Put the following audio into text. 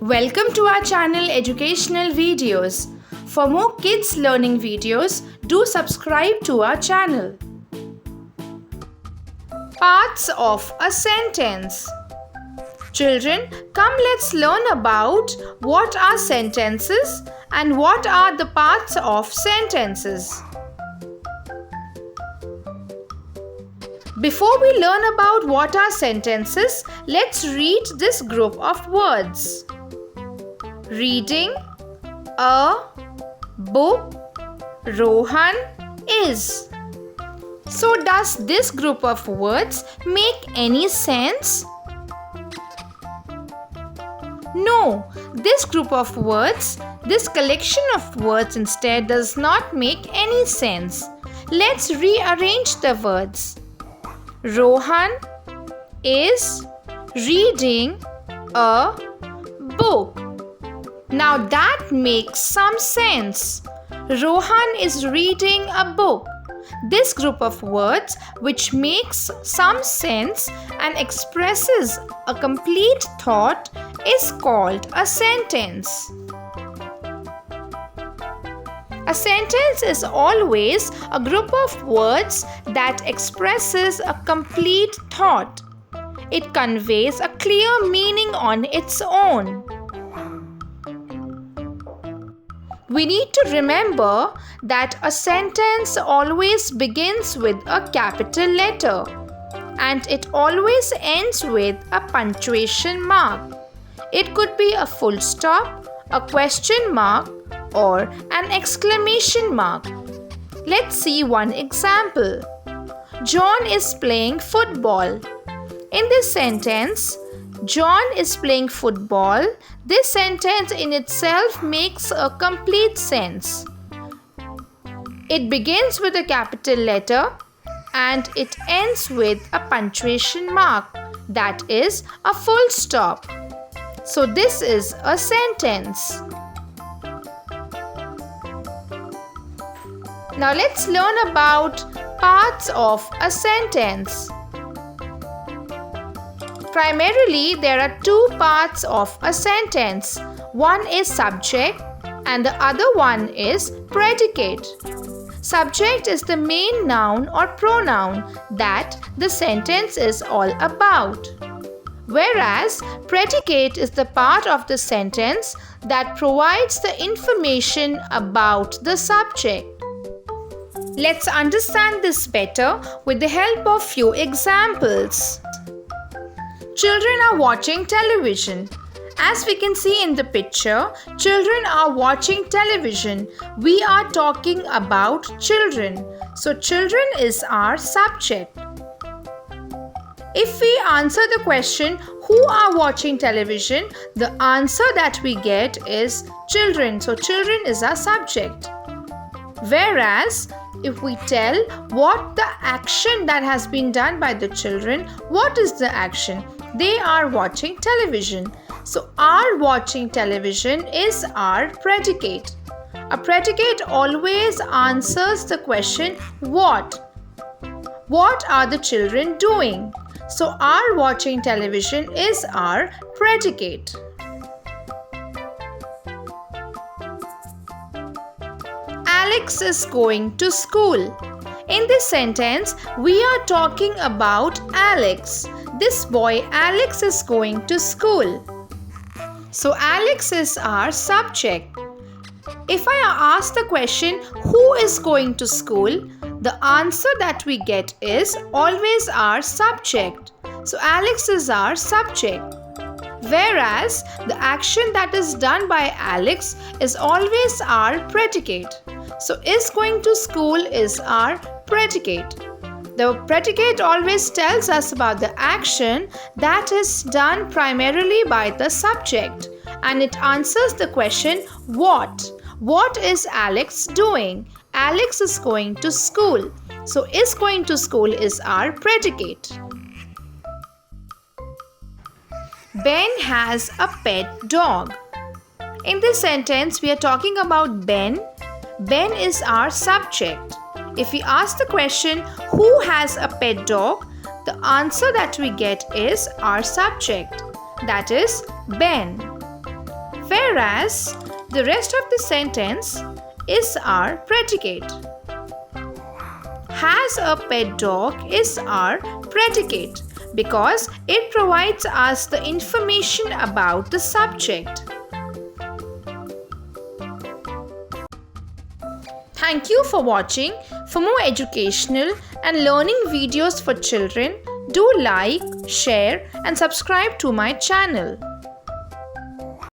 Welcome to our channel Educational Videos. For more kids learning videos, do subscribe to our channel. Parts of a sentence. Children, come let's learn about what are sentences and what are the parts of sentences. Before we learn about what are sentences, let's read this group of words. Reading a book, Rohan is. So does this group of words make any sense? No, this group of words, this collection of words instead does not make any sense. Let's rearrange the words. Rohan is reading a book. Now that makes some sense. Rohan is reading a book. This group of words which makes some sense and expresses a complete thought is called a sentence. A sentence is always a group of words that expresses a complete thought. It conveys a clear meaning on its own. We need to remember that a sentence always begins with a capital letter and it always ends with a punctuation mark. It could be a full stop, a question mark, or an exclamation mark. Let's see one example. John is playing football. In this sentence, John is playing football. This sentence in itself makes a complete sense. It begins with a capital letter and it ends with a punctuation mark, that is a full stop. So this is a sentence. Now let's learn about parts of a sentence. Primarily, there are two parts of a sentence. One is subject and the other one is predicate. Subject is the main noun or pronoun that the sentence is all about. Whereas predicate is the part of the sentence that provides the information about the subject. Let's understand this better with the help of few examples. Children are watching television. As we can see in the picture, children are watching television. We are talking about children. So children is our subject. If we answer the question, who are watching television? The answer that we get is children. So children is our subject. Whereas, if we tell what the action that has been done by the children, what is the action? They are watching television. So are watching television is our predicate. A predicate always answers the question what? What are the children doing? So are watching television is our predicate. Alex is going to school. In this sentence, we are talking about Alex. This boy Alex is going to school. So Alex is our subject. If I ask the question, who is going to school? The answer that we get is always our subject. So Alex is our subject. Whereas the action that is done by Alex is always our predicate. So is going to school is our predicate. The predicate always tells us about the action that is done primarily by the subject and it answers the question what? What is Alex doing? Alex is going to school. So is going to school is our predicate. Ben has a pet dog. In this sentence, we are talking about Ben. Ben is our subject. If we ask the question, who has a pet dog? The answer that we get is our subject. That is Ben. whereas the rest of the sentence is our predicate. Has a pet dog is our predicate because it provides us the information about the subject. Thank you for watching. For more educational and learning videos for children, do like, share and subscribe to my channel.